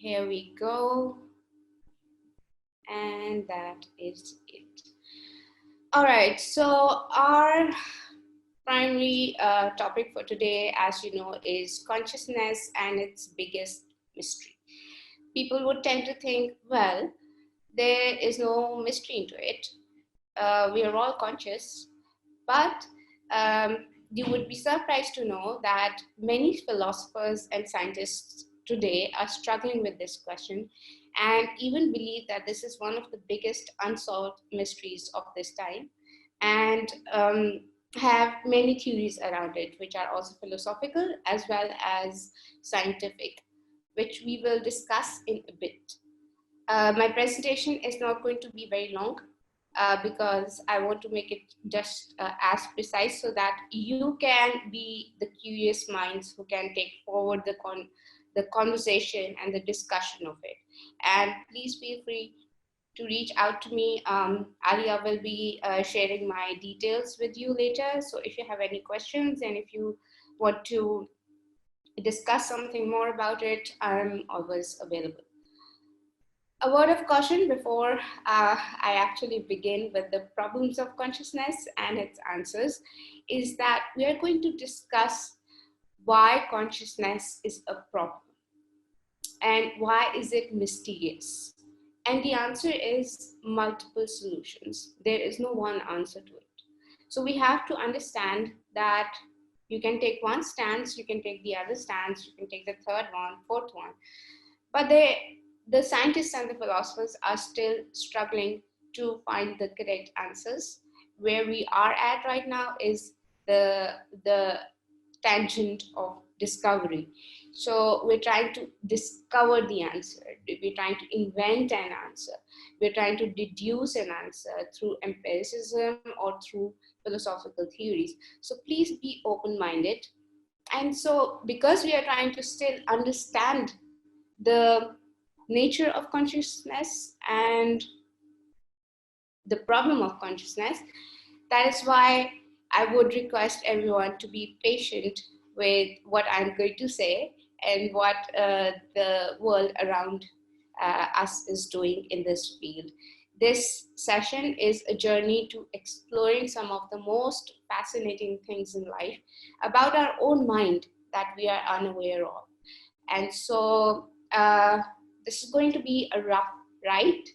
Here we go. And that is it. All right, so our primary topic for today, as you know, is consciousness and its biggest mystery. People would tend to think, well, there is no mystery into it. We are all conscious, but you would be surprised to know that many philosophers and scientists today are struggling with this question and even believe that this is one of the biggest unsolved mysteries of this time, and have many theories around it, which are also philosophical as well as scientific, which we will discuss in a bit. My presentation is not going to be very long because I want to make it just as precise so that you can be the curious minds who can take forward the conversation and the discussion of it. And please feel free to reach out to me. Alia will be sharing my details with you later. So if you have any questions and if you want to discuss something more about it, I'm always available. A word of caution before I actually begin with the problems of consciousness and its answers is that we are going to discuss why consciousness is a problem and why is it mysterious. And the answer is multiple solutions. There is no one answer to it. So we have to understand that you can take one stance, you can take the other stance, you can take the third one, fourth one, but the scientists and the philosophers are still struggling to find the correct answers. Where we are at right now is the tangent of discovery. So we're trying to discover the answer. We're trying to invent an answer. We're trying to deduce an answer through empiricism or through philosophical theories. So please be open-minded. And so because we are trying to still understand the nature of consciousness and the problem of consciousness, that is why I would request everyone to be patient with what I'm going to say and what the world around us is doing in this field. This session is a journey to exploring some of the most fascinating things in life about our own mind that we are unaware of. And so this is going to be a rough ride,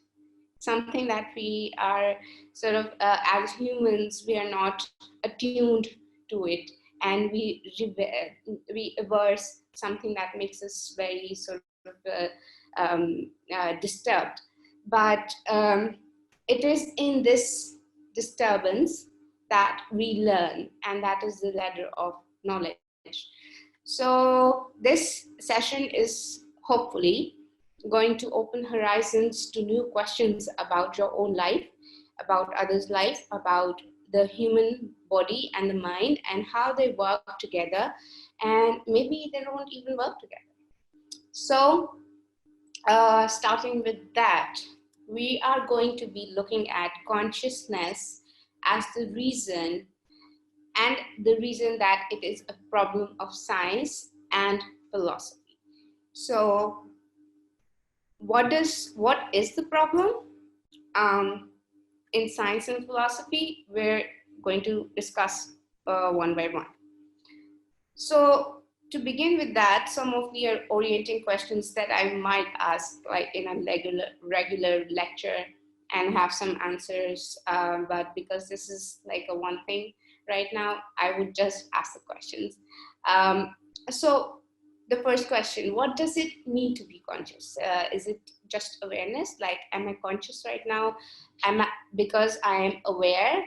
something that we are sort of, as humans, we are not attuned to it. And we averse something that makes us very sort of disturbed. But it is in this disturbance that we learn, and that is the ladder of knowledge. So this session is hopefully going to open horizons to new questions about your own life, about others' life, about the human body and the mind and how they work together, and maybe they don't even work together. So starting with that, we are going to be looking at consciousness as the reason, and the reason that it is a problem of science and philosophy. So what is the problem? In science and philosophy, we're going to discuss one by one. So to begin with that, some of the orienting questions that I might ask, like in a regular lecture, and have some answers, but because this is like a one thing right now, I would just ask the questions. So the first question, what does it mean to be conscious? Is it just awareness? Like, am I conscious right now? Because I am aware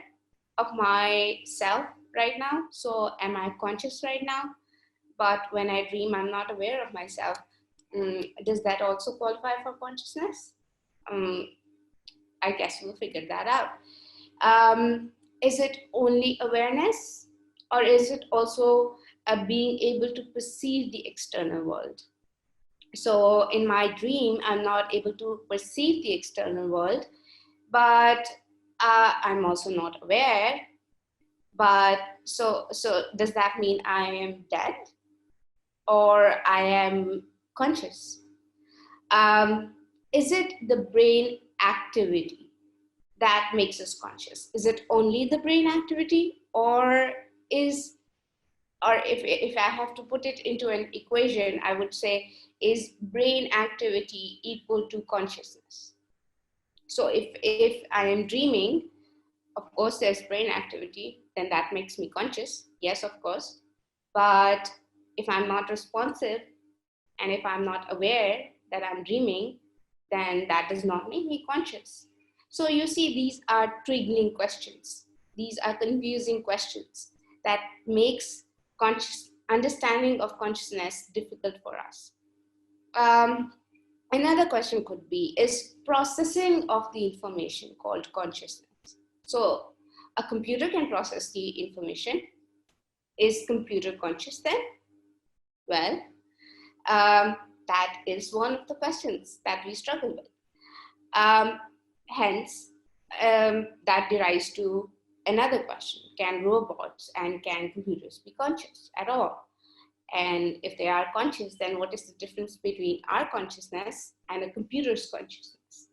of myself right now. So am I conscious right now? But when I dream, I'm not aware of myself. Does that also qualify for consciousness? I guess we'll figure that out. Is it only awareness, or is it also being able to perceive the external world? So in my dream, I'm not able to perceive the external world, but I'm also not aware. But so does that mean I am dead, or I am conscious? Is it the brain activity that makes us conscious? Is it only the brain activity, or if I have to put it into an equation, I would say, is brain activity equal to consciousness? So if I am dreaming, of course there's brain activity, then that makes me conscious. Yes, of course. But if I'm not responsive and if I'm not aware that I'm dreaming, then that does not make me conscious. So you see, these are triggering questions. These are confusing questions that makes understanding of consciousness difficult for us. Um, Another question could be, is processing of the information called consciousness? So a computer can process the information. Is computer conscious then? Well, um, that is one of the questions that we struggle with. Um, Hence, that derives to another question. Can robots and can computers be conscious at all? And if they are conscious, then what is the difference between our consciousness and a computer's consciousness?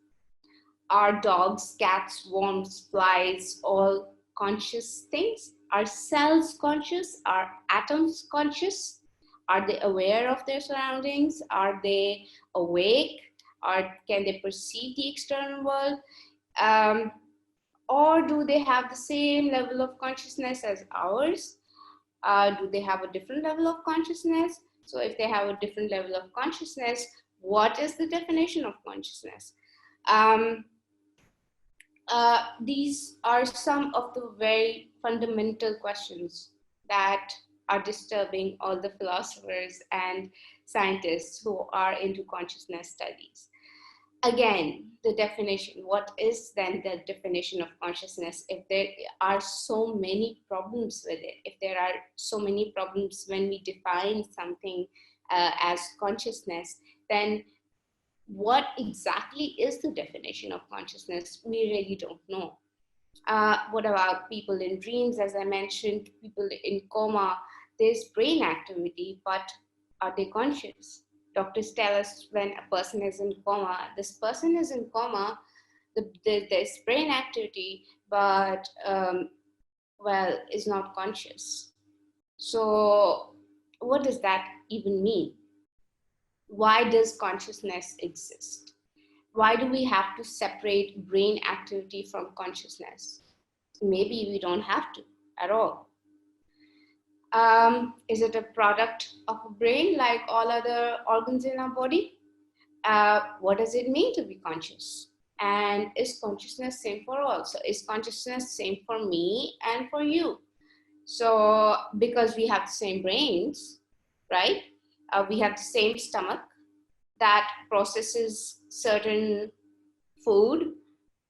Are dogs, cats, worms, flies all conscious things? Are cells conscious? Are atoms conscious? Are they aware of their surroundings? Are they awake? Or can they perceive the external world? Um, or do they have the same level of consciousness as ours? Do they have a different level of consciousness? So if they have a different level of consciousness, what is the definition of consciousness? Um, these are some of the very fundamental questions that are disturbing all the philosophers and scientists who are into consciousness studies. Again, the definition, what is then the definition of consciousness if there are so many problems with it, if there are so many problems when we define something as consciousness, then what exactly is the definition of consciousness? We really don't know. What about people in dreams? As I mentioned, people in coma, there's brain activity, but are they conscious? Doctors tell us when a person is in coma, this person is in coma, there's brain activity, but well, is not conscious. So what does that even mean? Why does consciousness exist? Why do we have to separate brain activity from consciousness? Maybe we don't have to at all. Is it a product of a brain like all other organs in our body? What does it mean to be conscious? And is consciousness same for all? So is consciousness same for me and for you? So because we have the same brains, right? We have the same stomach that processes certain food,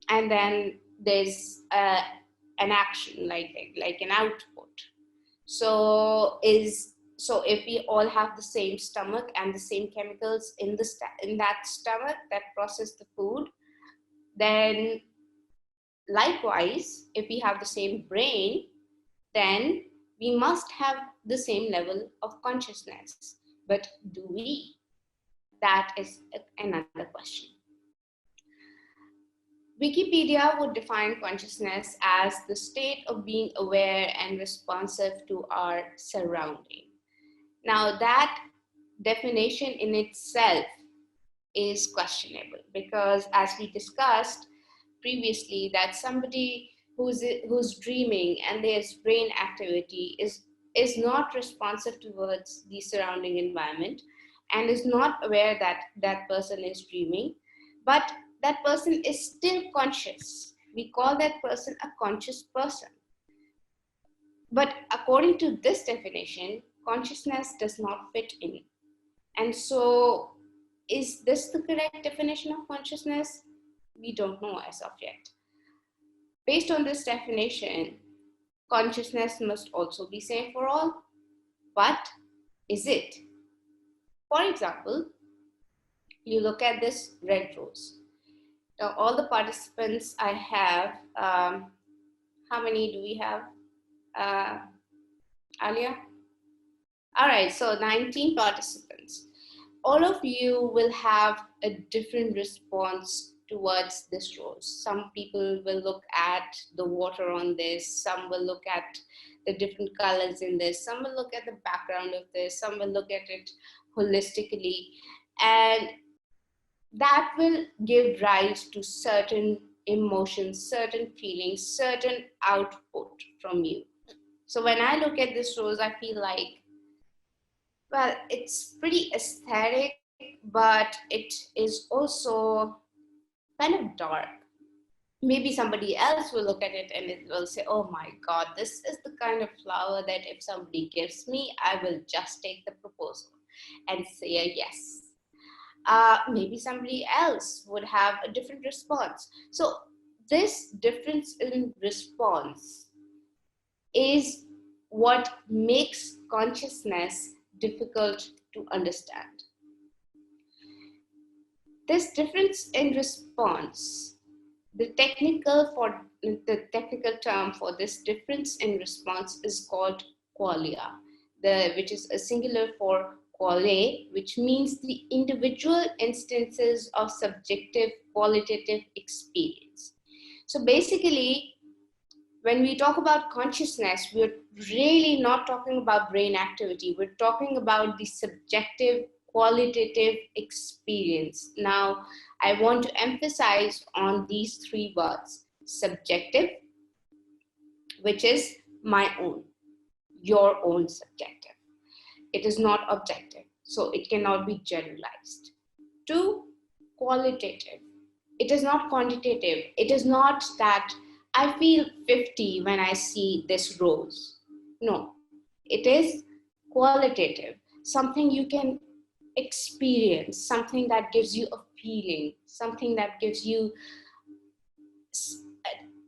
and then there's an action like an output. So if we all have the same stomach and the same chemicals in that stomach that process the food, then likewise, if we have the same brain, then we must have the same level of consciousness. But do we? That is another question. Wikipedia would define consciousness as the state of being aware and responsive to our surrounding. Now, that definition in itself is questionable because, as we discussed previously, that somebody who's dreaming and there's brain activity is not responsive towards the surrounding environment and is not aware that that person is dreaming, but that person is still conscious. We call that person a conscious person. But according to this definition, consciousness does not fit in. And so, is this the correct definition of consciousness? We don't know as of yet. Based on this definition, consciousness must also be same for all. But is it? For example, you look at this red rose. Now, all the participants I have, how many do we have, Alia? All right, so 19 participants. all of you will have a different response towards this rose. Some people will look at the water on this, some will look at the different colors in this, some will look at the background of this, some will look at it holistically, and that will give rise to certain emotions, certain feelings, certain output from you. So when I look at this rose, I feel like, well, it's pretty aesthetic, but it is also kind of dark. Maybe somebody else will look at it and it will say, oh my God, this is the kind of flower that if somebody gives me, I will just take the proposal and say a yes. Maybe somebody else would have a different response. So this difference in response is what makes consciousness difficult to understand. This difference in response, the technical term for this difference in response is called qualia, which is a singular for quale, which means the individual instances of subjective qualitative experience. So basically, when we talk about consciousness, we're really not talking about brain activity. We're talking about the subjective qualitative experience. Now, I want to emphasize on these three words: subjective, which is my own, your own subjective. It is not objective, so it cannot be generalized. Two, qualitative. It is not quantitative. It is not that I feel 50 when I see this rose. No, it is qualitative, something you can experience, something that gives you a feeling, something that gives you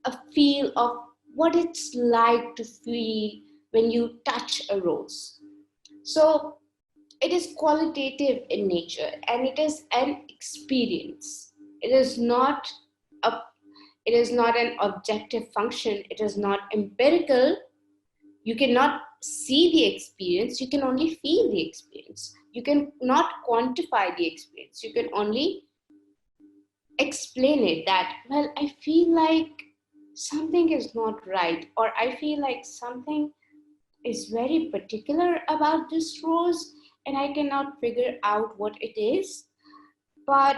a feel of what it's like to feel when you touch a rose. So it is qualitative in nature and it is an experience. It is not an objective function. It is not empirical. You cannot see the experience. You can only feel the experience. You can not quantify the experience. You can only explain it that, well, I feel like something is not right, or I feel like something is very particular about this rose and I cannot figure out what it is, but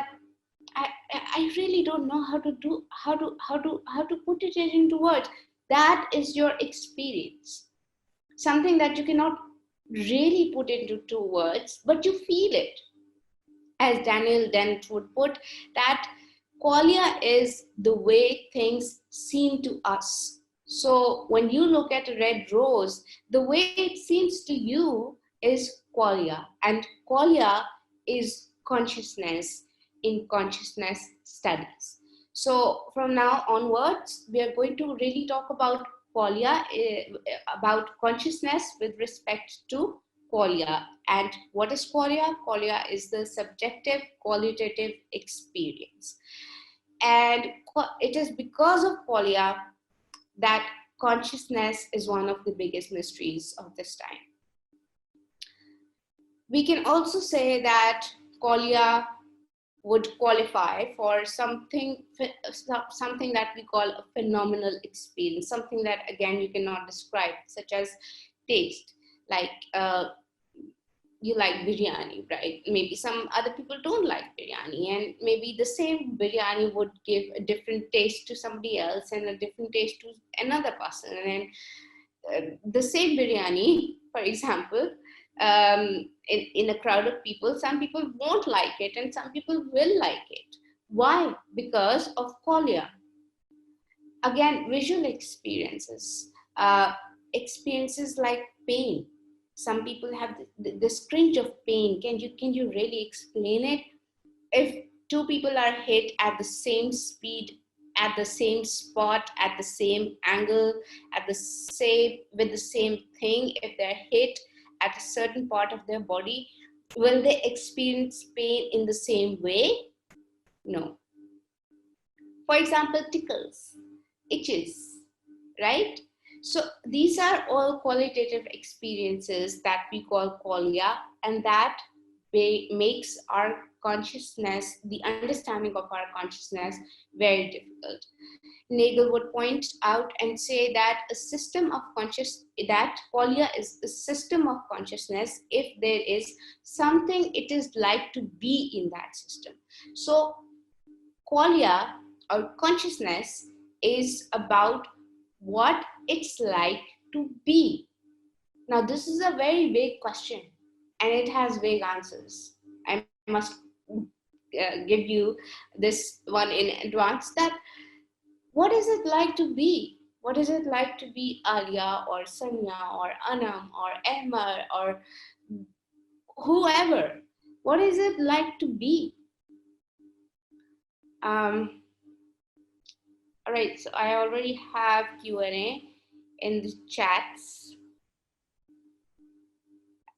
I really don't know how to put it into words. That is your experience. Something that you cannot really put into two words, but you feel it. As Daniel Dent would put, that qualia is the way things seem to us. So when you look at a red rose, the way it seems to you is qualia, and qualia is consciousness in consciousness studies. So from now onwards, we are going to really talk about qualia, about consciousness with respect to qualia. And what is qualia? Qualia is the subjective qualitative experience. And it is because of qualia that consciousness is one of the biggest mysteries of this time. We can also say that qualia would qualify for something that we call a phenomenal experience, something that again you cannot describe, such as taste. Like you like biryani, right? Maybe some other people don't like biryani, and maybe the same biryani would give a different taste to somebody else and a different taste to another person. And the same biryani, for example, in a crowd of people, some people won't like it and some people will like it. Why? Because of qualia. Again, visual experiences, experiences like pain. Some people have this cringe of pain. Can you really explain it? If two people are hit at the same speed, at the same spot, at the same angle, with the same thing, if they're hit at a certain part of their body, will they experience pain in the same way? No. For example, tickles, itches, right? So these are all qualitative experiences that we call qualia, and that makes our consciousness, the understanding of our consciousness, very difficult. Nagel would point out and say that a system of that qualia is a system of consciousness if there is something it is like to be in that system. So qualia or consciousness is about what it's like to be. Now, this is a very vague question and it has vague answers. I must give you this one in advance that what is it like to be? What is it like to be Alia or Sanya or Anam or Emma or whoever? What is it like to be? All right, so I already have Q&A in the chats,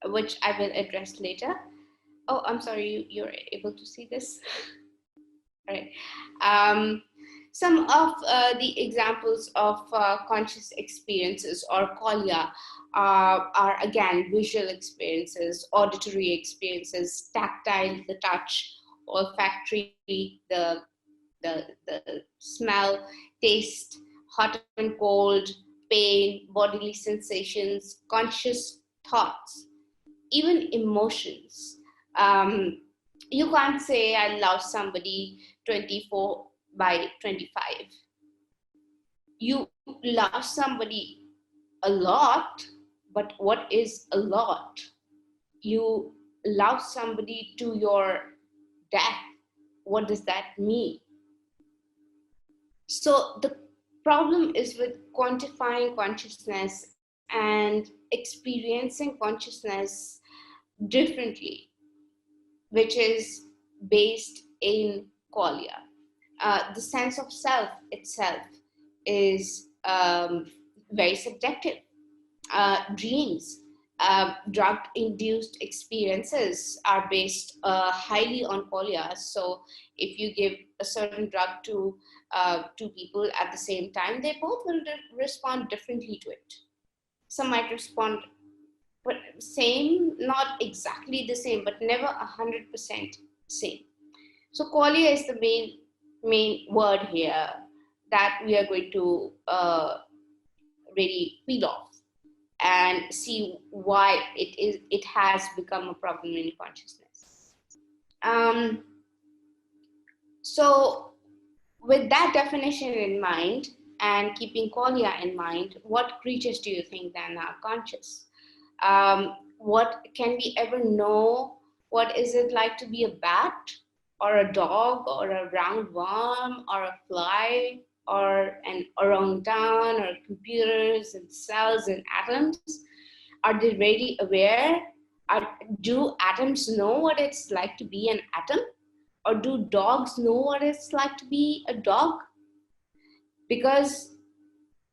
which I will address later. Oh, I'm sorry, you're able to see this? All right. Some of the examples of conscious experiences or qualia are again visual experiences, auditory experiences, tactile, the touch, olfactory, the smell, taste, hot and cold, pain, bodily sensations, conscious thoughts, even emotions. You can't say I love somebody 24 by 25. You love somebody a lot, but what is a lot? You love somebody to your death. What does that mean? So the problem is with quantifying consciousness and experiencing consciousness differently, which is based in qualia. The sense of self itself is very subjective. Dreams, drug-induced experiences are based highly on qualia. So if you give a certain drug to two people at the same time, they both will respond differently to it. Some might respond but same, not exactly the same, but never 100% same. So qualia is the main word here that we are going to really peel off and see why it has become a problem in consciousness. So with that definition in mind and keeping qualia in mind, what creatures do you think then are conscious? What can we ever know? What is it like to be a bat or a dog or a roundworm or a fly or an orangutan or computers and cells and atoms? Are they really aware? Do atoms know what it's like to be an atom? Or do dogs know what it's like to be a dog? Because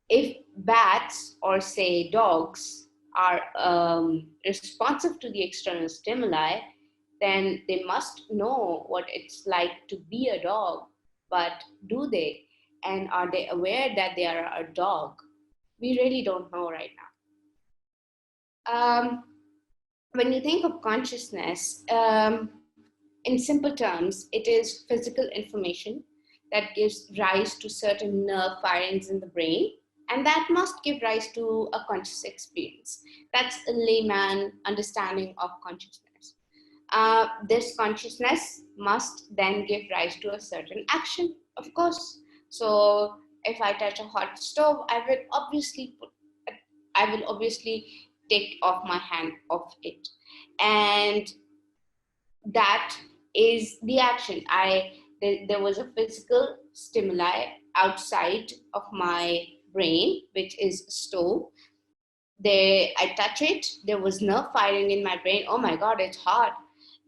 if bats or say dogs are responsive to the external stimuli, then they must know what it's like to be a dog. But do they? And are they aware that they are a dog? We really don't know right now. When you think of consciousness, in simple terms, it is physical information that gives rise to certain nerve firings in the brain, and that must give rise to a conscious experience. That's a layman understanding of consciousness. This consciousness must then give rise to a certain action, of course. So if I touch a hot stove, I will obviously take off my hand off it. And that is the action. There was a physical stimuli outside of my brain, which is stove. I touch it. There was nerve firing in my brain. Oh my God, it's hot.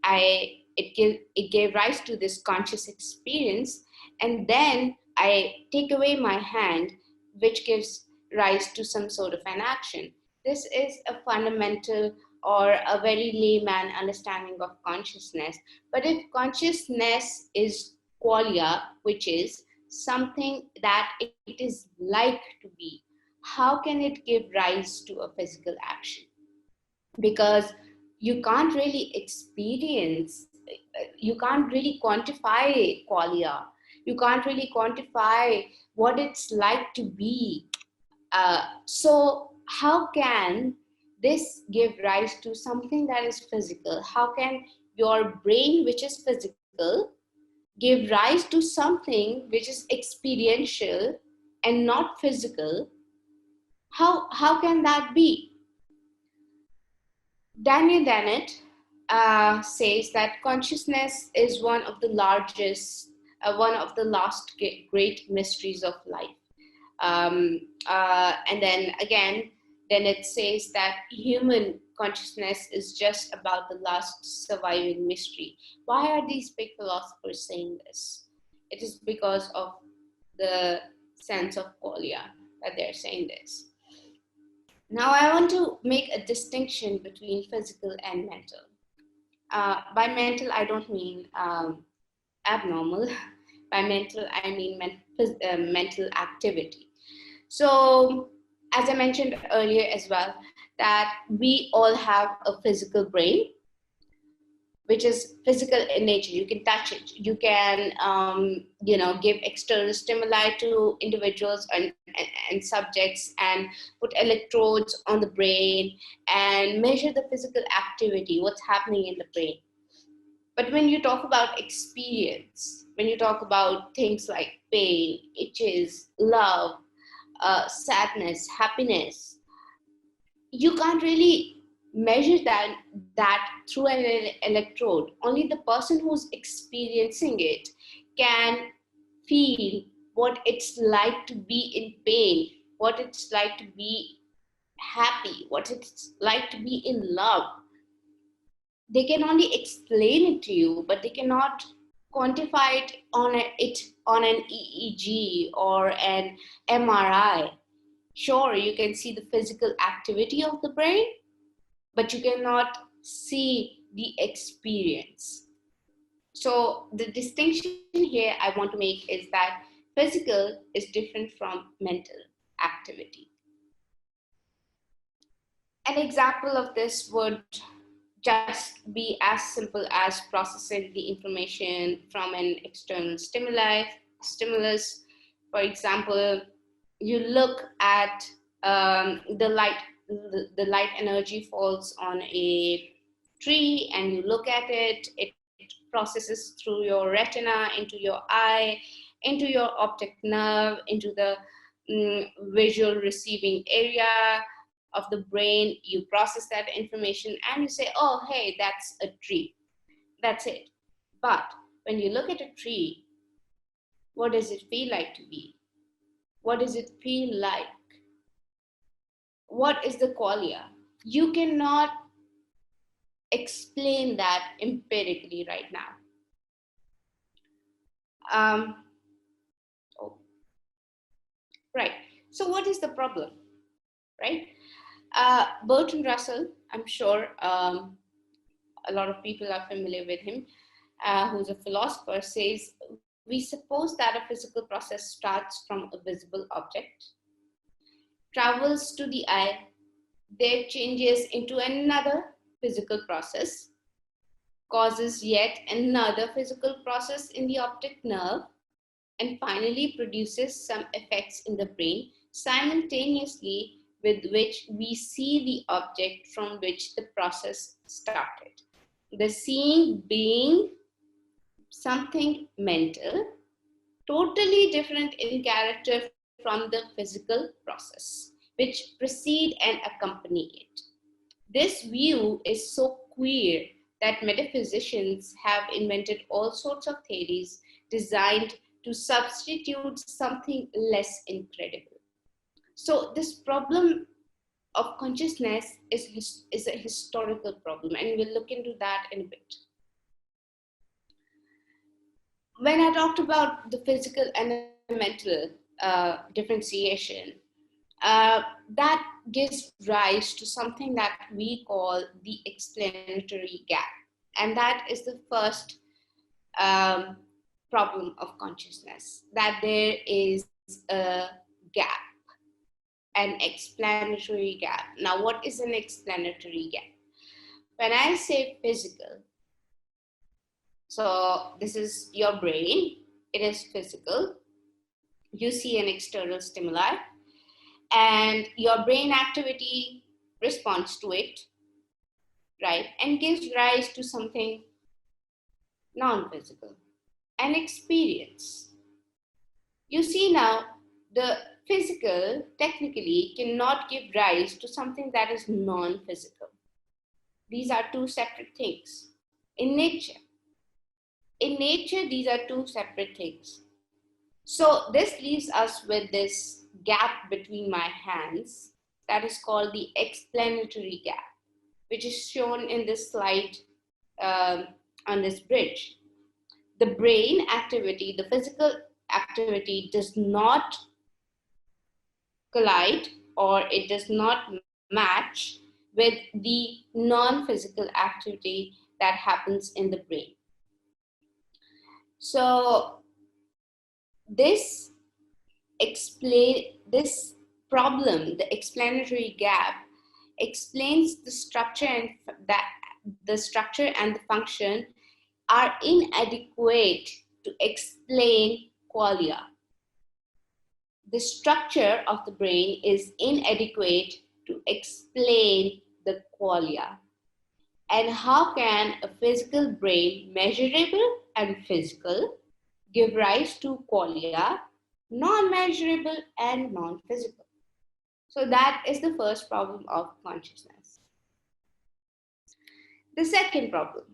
It gave rise to this conscious experience, and then I take away my hand, which gives rise to some sort of an action. This is a fundamental or a very layman understanding of consciousness. But if consciousness is qualia, which is something that it is like to be, how can it give rise to a physical action? Because you can't really experience, you can't really quantify qualia. You can't really quantify what it's like to be. So how can this give rise to something that is physical? How can your brain, which is physical, give rise to something which is experiential and not physical? How can that be? Daniel Dennett says that consciousness is one of the last great mysteries of life. And then again, Dennett says that human consciousness is just about the last surviving mystery. Why are these big philosophers saying this? It is because of the sense of qualia that they're saying this. Now, I want to make a distinction between physical and mental. By mental, I don't mean abnormal. By mental, I mean mental activity. So, as I mentioned earlier as well, that we all have a physical brain, which is physical in nature. You can touch it. You can, give external stimuli to individuals and subjects and put electrodes on the brain and measure the physical activity, what's happening in the brain. But when you talk about experience, when you talk about things like pain, itches, love, sadness, happiness, you can't really measure that through an electrode. Only the person who's experiencing it can feel what it's like to be in pain, what it's like to be happy, what it's like to be in love. They can only explain it to you, but they cannot quantify it on an EEG or an MRI. Sure, you can see the physical activity of the brain, but you cannot see the experience. So the distinction here I want to make is that physical is different from mental activity. An example of this would just be as simple as processing the information from an external stimulus. For example, you look at the light energy falls on a tree and you look at it, it processes through your retina, into your eye, into your optic nerve, into the visual receiving area of the brain. You process that information and you say, oh, hey, that's a tree. That's it. But when you look at a tree, what does it feel like to be? What does it feel like? What is the qualia? You cannot explain that empirically right now. Right. So what is the problem? Right? Bertrand Russell, I'm sure a lot of people are familiar with him, who's a philosopher, says, we suppose that a physical process starts from a visible object, travels to the eye, then changes into another physical process, causes yet another physical process in the optic nerve, and finally produces some effects in the brain simultaneously with which we see the object from which the process started. The seeing being something mental, totally different in character from the physical process, which precede and accompany it. This view is so queer that metaphysicians have invented all sorts of theories designed to substitute something less incredible. So this problem of consciousness is a historical problem, and we'll look into that in a bit. When I talked about the physical and the mental differentiation, that gives rise to something that we call the explanatory gap. And that is the first problem of consciousness, that there is a gap, an explanatory gap. Now, what is an explanatory gap? When I say physical, so this is your brain, it is physical. You see an external stimuli and your brain activity responds to it, right? And gives rise to something non-physical, an experience. You see now, the physical technically cannot give rise to something that is non-physical. These are two separate things. In nature, these are two separate things. So this leaves us with this gap between my hands that is called the explanatory gap, which is shown in this slide um, on this bridge. The brain activity, the physical activity does not collide or it does not match with the non-physical activity that happens in the brain. So this problem, the explanatory gap, explains the structure and the function are inadequate to explain qualia. The structure of the brain is inadequate to explain the qualia. And how can a physical brain, measurable and physical, give rise to qualia, non-measurable and non-physical? So that is the first problem of consciousness. The second problem.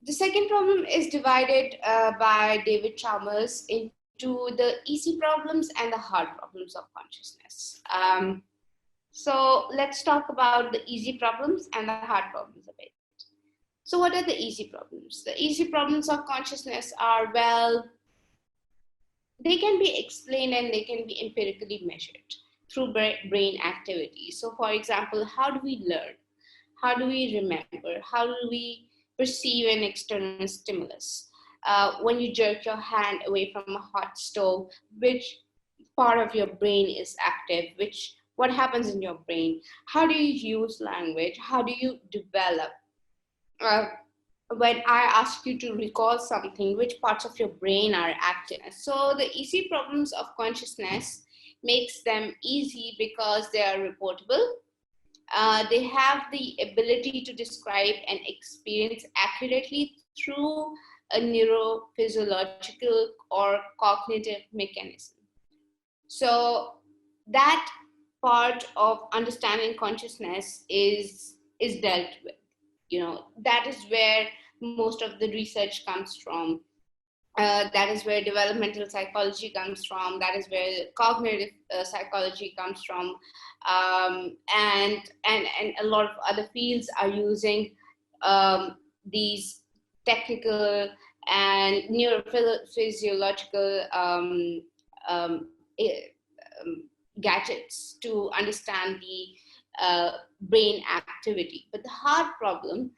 The second problem is divided by David Chalmers into the easy problems and the hard problems of consciousness. So let's talk about the easy problems and the hard problems a bit. So what are the easy problems? The easy problems of consciousness are, well, they can be explained and they can be empirically measured through brain activity. So for example, how do we learn? How do we remember? How do we perceive an external stimulus? When you jerk your hand away from a hot stove, which part of your brain is active? What happens in your brain? How do you use language? How do you develop? When I ask you to recall something, which parts of your brain are active? So the easy problems of consciousness makes them easy because they are reportable. They have the ability to describe an experience accurately through a neurophysiological or cognitive mechanism. So that part of understanding consciousness is dealt with. That is where most of the research comes from. That is where developmental psychology comes from. That is where cognitive psychology comes from, and a lot of other fields are using these technical and neurophysiological eh, gadgets to understand the brain activity. But the hard problem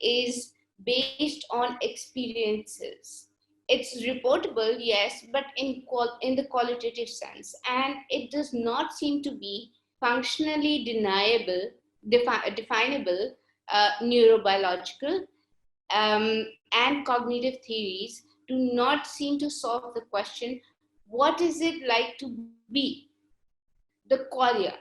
is based on experiences. It's reportable, yes, but in the qualitative sense, and it does not seem to be functionally definable. Neurobiological and cognitive theories do not seem to solve the question: what is it like to be the qualia?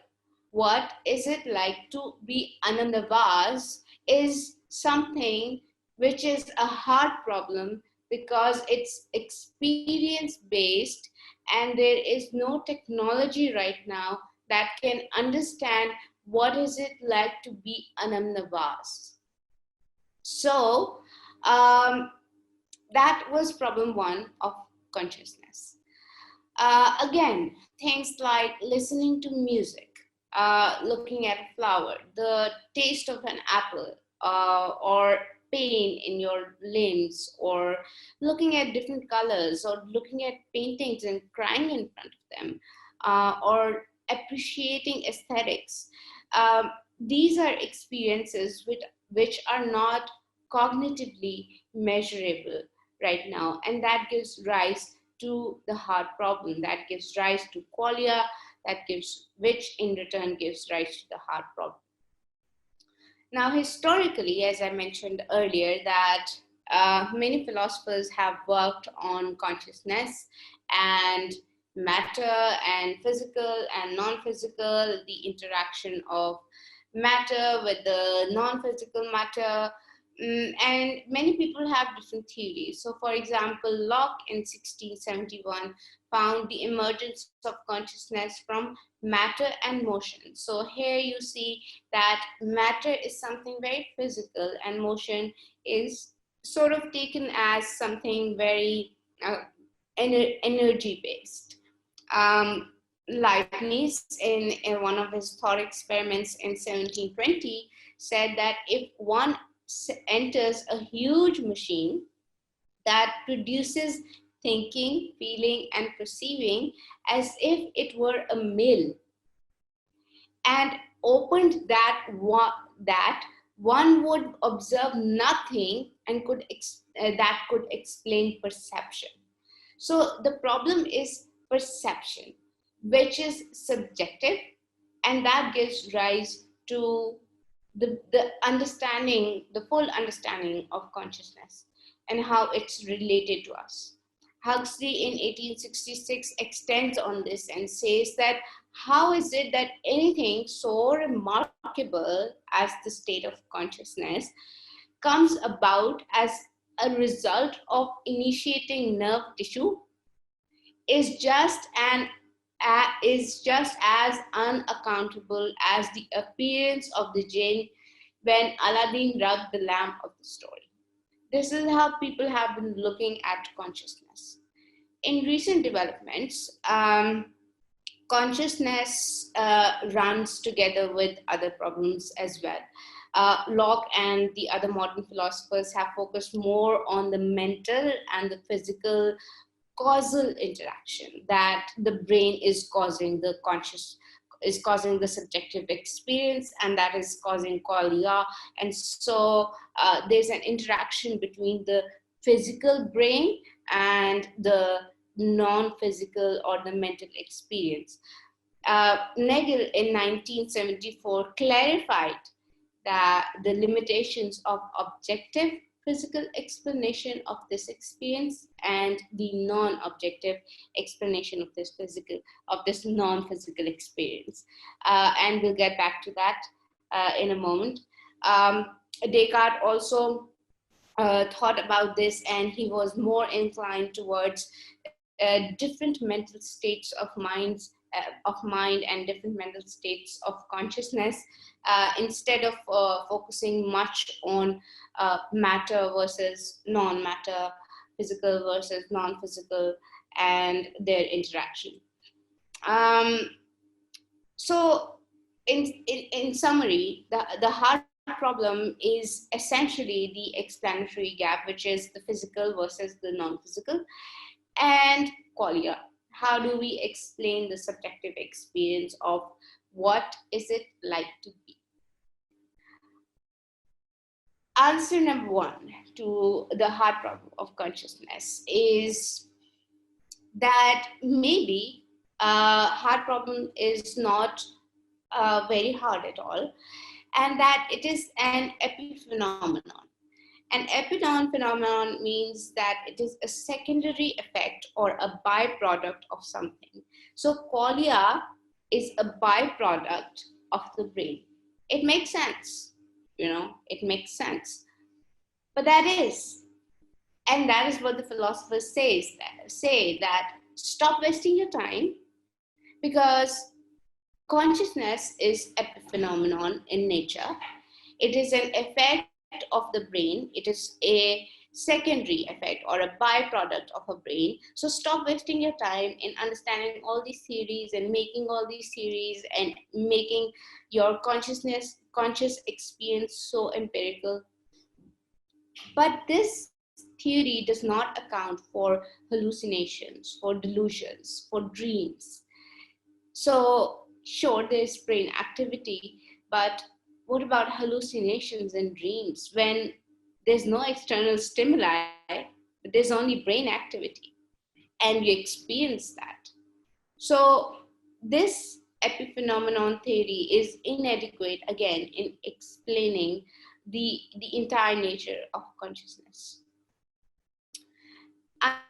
What is it like to be Anum Nawaz is something which is a hard problem because it's experience based and there is no technology right now that can understand what is it like to be Anum Nawaz. So that was problem one of consciousness. Again, things like listening to music, looking at a flower, the taste of an apple, or pain in your limbs, or looking at different colors, or looking at paintings and crying in front of them, or appreciating aesthetics. These are experiences which are not cognitively measurable right now, and that gives rise to the hard problem, that gives rise to qualia, which in return gives rise to the hard problem. Now, historically, as I mentioned earlier, that many philosophers have worked on consciousness and matter and physical and non-physical, the interaction of matter with the non-physical matter. And many people have different theories. So, for example, Locke in 1671 found the emergence of consciousness from matter and motion. So, here you see that matter is something very physical and motion is sort of taken as something very energy based. Um, Leibniz, in one of his thought experiments in 1720, said that if one enters a huge machine that produces thinking, feeling, and perceiving as if it were a mill, and opened that one would observe nothing and that could explain perception. So the problem is perception, which is subjective, and that gives rise to the understanding, the full understanding of consciousness and how it's related to us. Huxley in 1866 extends on this and says that how is it that anything so remarkable as the state of consciousness comes about as a result of initiating nerve tissue is is just as unaccountable as the appearance of the jinn when Aladdin rubbed the lamp of the story. This is how people have been looking at consciousness. In recent developments, consciousness runs together with other problems as well. Locke and the other modern philosophers have focused more on the mental and the physical causal interaction, that the brain is causing the subjective experience, and that is causing qualia. And so there's an interaction between the physical brain and the non-physical or the mental experience. Nagel in 1974 clarified the limitations of objective physical explanation of this experience and the non-objective explanation of this non-physical experience. And we'll get back to that in a moment. Descartes also thought about this, and he was more inclined towards different mental states of mind and different mental states of consciousness, instead of focusing much on matter versus non-matter, physical versus non-physical, and their interaction. So in summary, the hard problem is essentially the explanatory gap, which is the physical versus the non-physical, and qualia. How do we explain the subjective experience of what is it like to be? Answer number one to the hard problem of consciousness is that maybe hard problem is not very hard at all, and that it is an epiphenomenon. An epiphenomenon means that it is a secondary effect or a byproduct of something. So qualia is a byproduct of the brain. It makes sense, it makes sense. But that is, and that is what the philosophers say that stop wasting your time, because consciousness is a phenomenon in nature. It is an effect of the brain. It is a secondary effect or a byproduct of a brain. So stop wasting your time in understanding all these theories and making all these theories and making your conscious experience so empirical. But this theory does not account for hallucinations, for delusions, for dreams. So sure, there's brain activity, but what about hallucinations and dreams when there's no external stimuli, but there's only brain activity, and you experience that? So this epiphenomenon theory is inadequate again in explaining the entire nature of consciousness.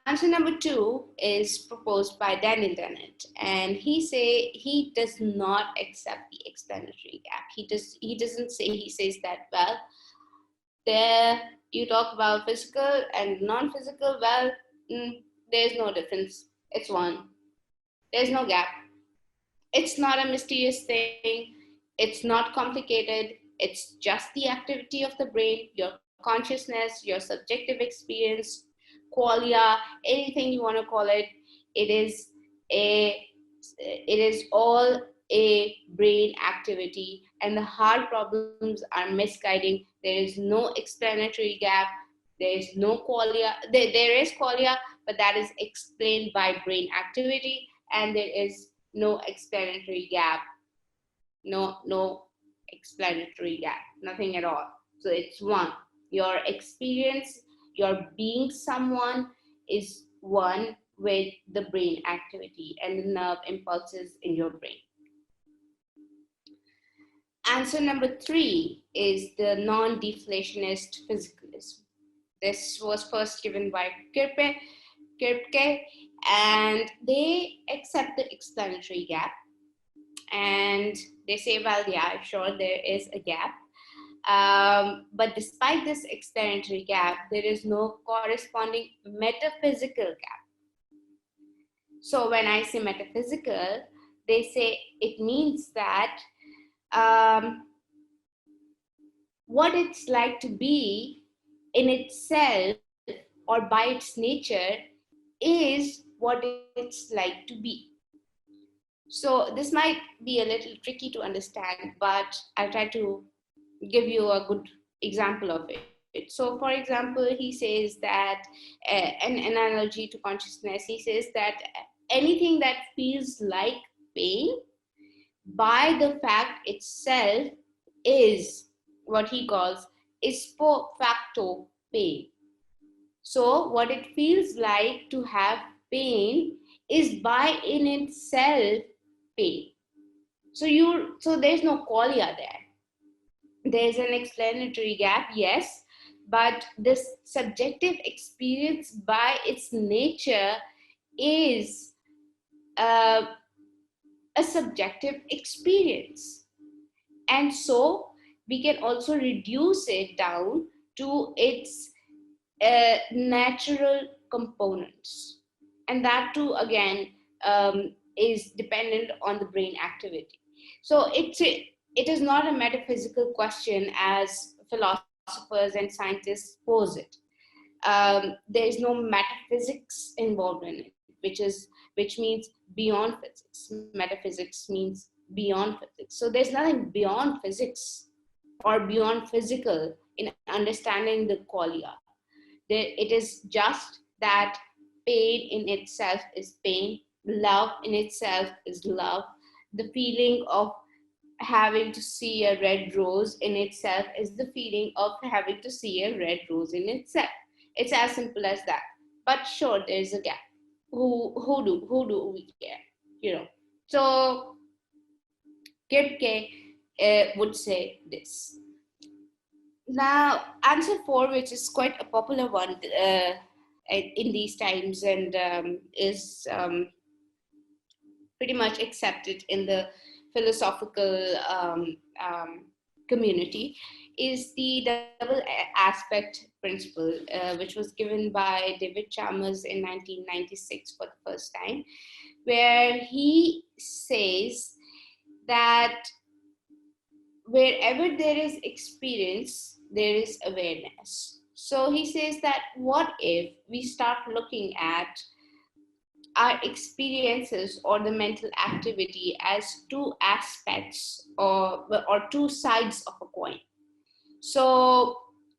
Answer number 2 is proposed by Daniel Dennett, and he does not accept the explanatory gap. He doesn't say, he says that, well, there you talk about physical and non-physical. Well, there's no difference. It's one. There's no gap. It's not a mysterious thing. It's not complicated. It's just the activity of the brain, your consciousness, your subjective experience, qualia, anything you want to call it. It is a it is all a brain activity, and the hard problems are misguiding. There is no explanatory gap. There is no qualia. There is qualia, but that is explained by brain activity, and there is no explanatory gap. No explanatory gap. Nothing at all. So it's one. Your experience, your being someone is one with the brain activity and the nerve impulses in your brain. Answer number 3 is the non-deflationist physicalism. This was first given by Kripke, and they accept the explanatory gap. And they say, well, yeah, sure, there is a gap. But despite this explanatory gap, there is no corresponding metaphysical gap. So when I say metaphysical, they say it means that what it's like to be in itself or by its nature is what it's like to be. So this might be a little tricky to understand, but I'll try to give you a good example of it. So for example, he says that an analogy to consciousness, he says that anything that feels like pain by the fact itself is what he calls ipso facto pain. So what it feels like to have pain is by in itself pain. So there's no qualia there. There's an explanatory gap, yes, but this subjective experience by its nature is a subjective experience. And so we can also reduce it down to its natural components. And that too, again, is dependent on the brain activity. So it is not a metaphysical question as philosophers and scientists pose it. There is no metaphysics involved in it, which means beyond physics. Metaphysics means beyond physics. So there's nothing beyond physics or beyond physical in understanding the qualia. It is just that pain in itself is pain, love in itself is love, the feeling of having to see a red rose in itself is the feeling of having to see a red rose in itself. It's as simple as that. But sure, there's a gap. Who do we care? You know. So Kripke would say this. Now, answer 4, which is quite a popular one in these times and is pretty much accepted in the philosophical community, is the double aspect principle, which was given by David Chalmers in 1996 for the first time, where he says that wherever there is experience, there is awareness. So he says that what if we start looking at our experiences or the mental activity as two aspects or two sides of a coin. So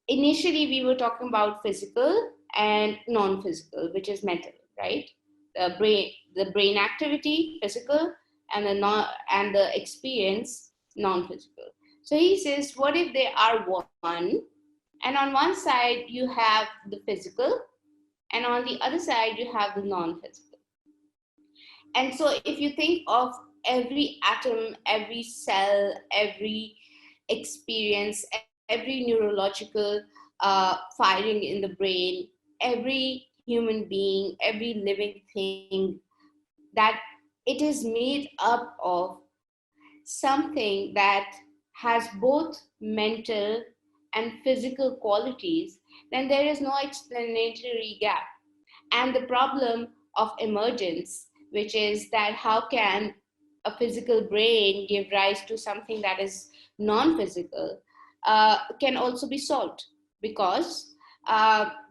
initially we were talking about physical and non-physical, which is mental, right? The brain activity, physical, and the experience, non-physical. So he says, what if they are one, and on one side you have the physical, and on the other side you have the non-physical. And so if you think of every atom, every cell, every experience, every neurological firing in the brain, every human being, every living thing, that it is made up of something that has both mental and physical qualities, then there is no explanatory gap. And the problem of emergence, which is that how can a physical brain give rise to something that is non-physical, can also be solved, because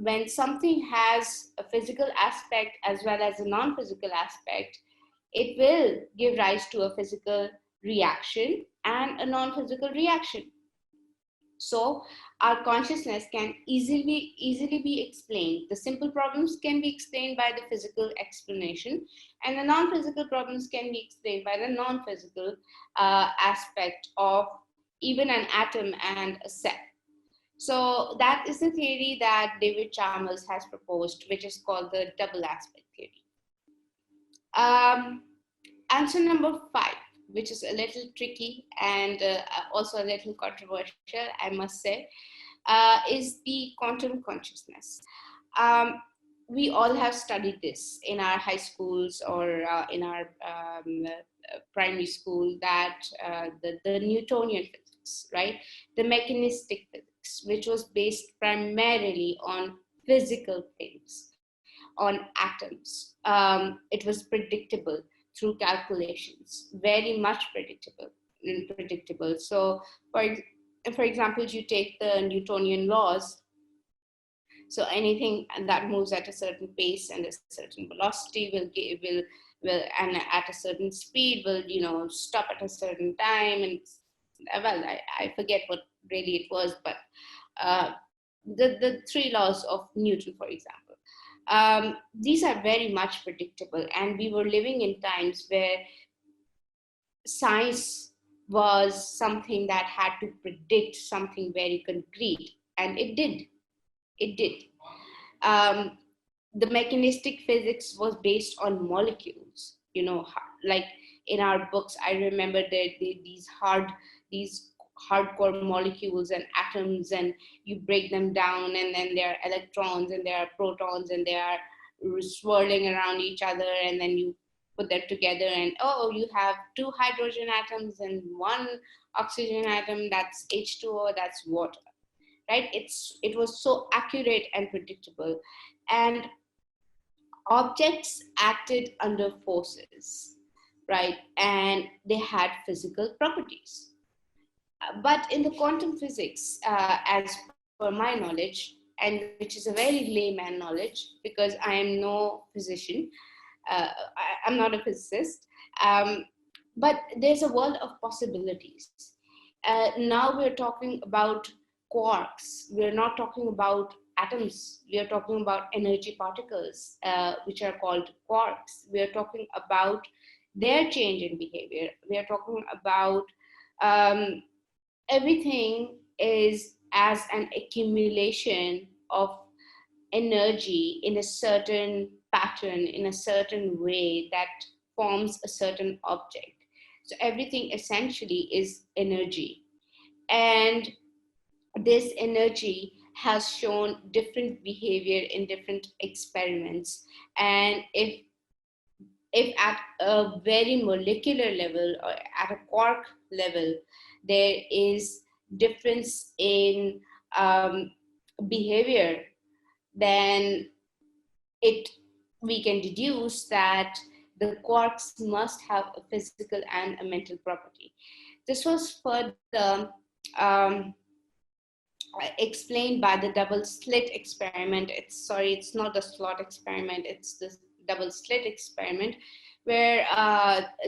when something has a physical aspect as well as a non-physical aspect, it will give rise to a physical reaction and a non-physical reaction. So our consciousness can easily be explained. The simple problems can be explained by the physical explanation, and the non-physical problems can be explained by the non-physical aspect of even an atom and a cell. So that is the theory that David Chalmers has proposed, which is called the double aspect theory. Answer number 5, which is a little tricky and also a little controversial, I must say, is the quantum consciousness. We all have studied this in our high schools or in our primary school, that the Newtonian physics, right? The mechanistic physics, which was based primarily on physical things, on atoms. It was predictable through calculations, very much predictable. So, for example, you take the Newtonian laws. So anything that moves at a certain pace and a certain velocity will and at a certain speed will stop at a certain time. And well, I forget what really it was, but the three laws of Newton, for example. These are very much predictable, and we were living in times where science was something that had to predict something very concrete, and it did. um, the mechanistic physics was based on molecules, like in our books. I remember that these hardcore molecules and atoms, and you break them down, and then there are electrons and there are protons, and they are swirling around each other, and then you put them together, and oh, you have two hydrogen atoms and one oxygen atom, that's H2O, that's water, right? It was so accurate and predictable, and objects acted under forces, right? And they had physical properties. But in the quantum physics, as per my knowledge, and which is a very layman knowledge, because I am no physician, I'm not a physicist, but there's a world of possibilities. Now we're talking about quarks. We're not talking about atoms. We are talking about energy particles, which are called quarks. We are talking about their change in behavior. We are talking about um, everything is as an accumulation of energy in a certain pattern, in a certain way that forms a certain object. So everything essentially is energy. And this energy has shown different behavior in different experiments. And if at a very molecular level or at a quark level, there is difference in behavior, then it we can deduce that the quarks must have a physical and a mental property. This was further um, explained by the double slit experiment. It's not the slot experiment, it's the double slit experiment, where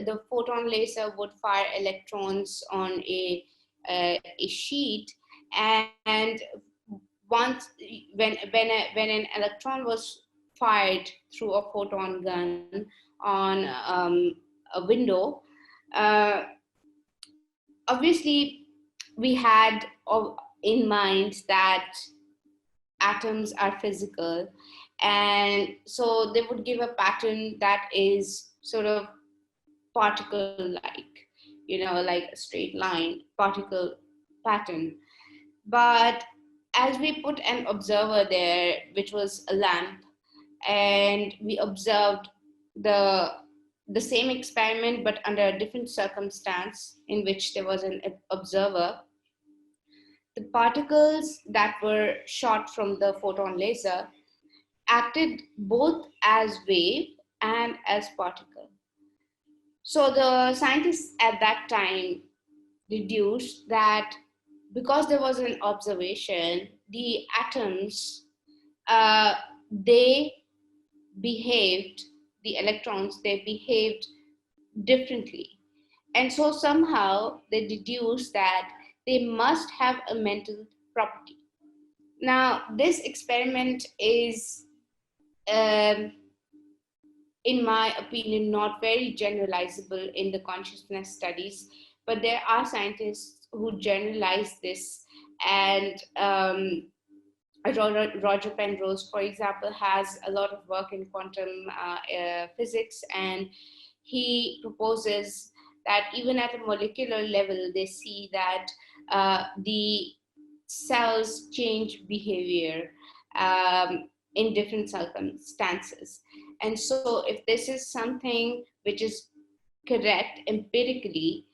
the photon laser would fire electrons on a sheet, and once when an electron was fired through a photon gun on a window, uh, obviously we had in mind that atoms are physical, and so they would give a pattern that is sort of particle-like, like a straight line, particle pattern. But as we put an observer there, which was a lamp, and we observed the the same experiment but under a different circumstance in which there was an observer, the particles that were shot from the photon laser acted both as wave and as particle. So the scientists at that time deduced that because there was an observation, the atoms, uh, they behaved, the electrons, they behaved differently. And so somehow they deduced that they must have a mental property. Now, this experiment is, um, in my opinion, not very generalizable in the consciousness studies, but there are scientists who generalize this. And Roger Penrose, for example, has a lot of work in quantum physics, and he proposes that even at a molecular level, they see that the cells change behavior in different circumstances. And so, if this is something which is correct empirically,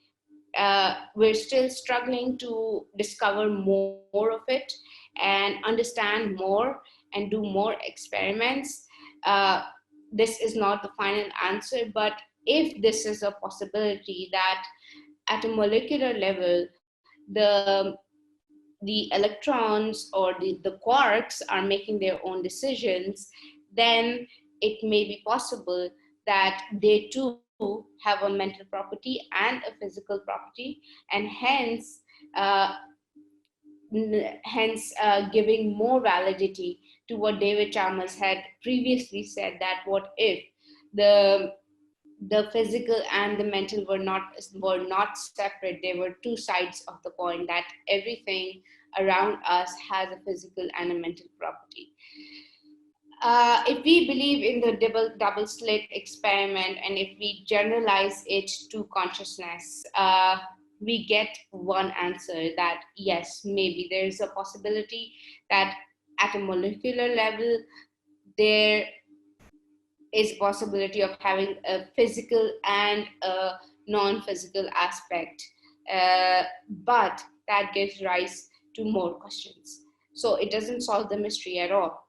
we're still struggling to discover more of it and understand more and do more experiments. Uh, this is not the final answer, but if this is a possibility that at a molecular level, the electrons or the quarks are making their own decisions, then it may be possible that they too have a mental property and a physical property, and hence giving more validity to what David Chalmers had previously said, that what if the the physical and the mental were not separate, they were two sides of the coin, that everything around us has a physical and a mental property. If we believe in the double slit experiment, and if we generalize it to consciousness, we get one answer, that yes, maybe there is a possibility that at a molecular level there is a possibility of having a physical and a non-physical aspect. But that gives rise to more questions. So it doesn't solve the mystery at all.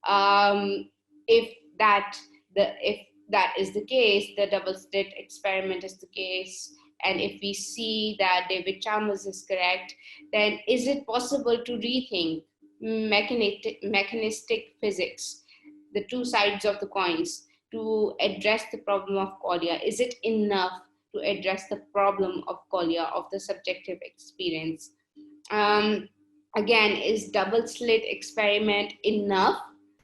Um, if that if that is the case, the double slit experiment is the case, and if we see that David Chalmers is correct, then is it possible to rethink mechanistic physics, the two sides of the coins, to address the problem of qualia? Is it enough to address the problem of qualia, of the subjective experience? Um, Again, is double slit experiment enough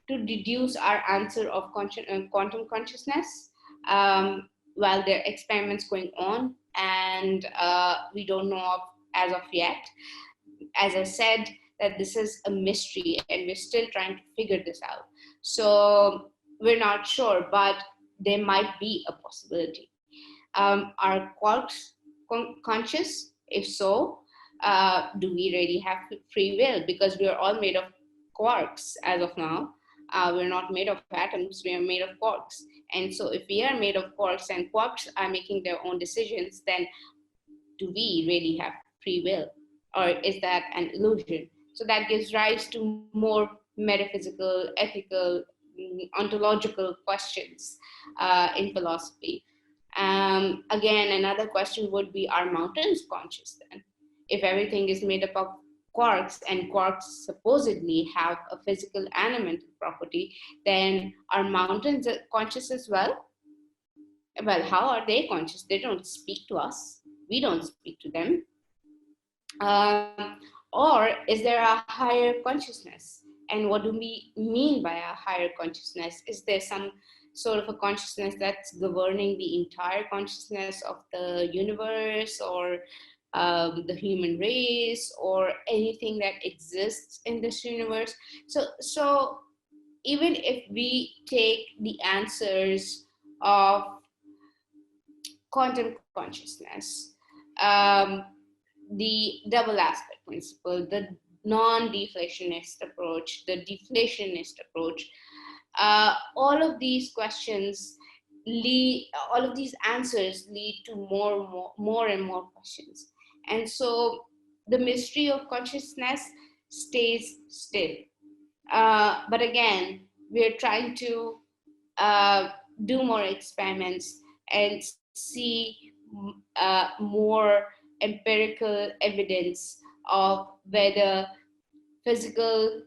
to deduce our answer of quantum consciousness while there are experiments going on, and we don't know of as of yet? As I said, that this is a mystery and we're still trying to figure this out. So we're not sure, but there might be a possibility. Are quarks conscious? If so, do we really have free will? Because we are all made of quarks as of now. We're not made of atoms, we are made of quarks. And so if we are made of quarks and quarks are making their own decisions, then do we really have free will? Or is that an illusion? So that gives rise to more metaphysical, ethical, ontological questions in philosophy. Again, another question would be, are mountains conscious then? If everything is made up of quarks, and quarks supposedly have a physical and a mental property, then are mountains conscious as well? Well, how are they conscious? They don't speak to us. We don't speak to them. Or is there a higher consciousness? And what do we mean by a higher consciousness? Is there some sort of a consciousness that's governing the entire consciousness of the universe, or the human race, or anything that exists in this universe? So even if we take the answers of quantum consciousness, um, the double aspect principle, the non-deflationist approach, the deflationist approach, all of these questions lead, all of these answers lead to more and more questions. And so the mystery of consciousness stays still. But again, we're trying to uh, do more experiments and see more empirical evidence of whether physical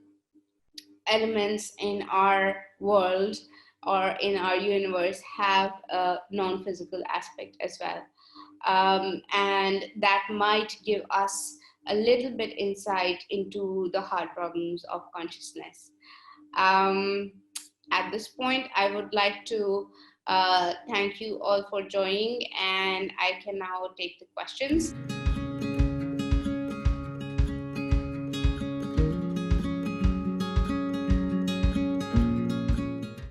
elements in our world or in our universe have a non-physical aspect as well. And that might give us a little bit insight into the hard problems of consciousness. Um, at this point, I would like to thank you all for joining, and I can now take the questions.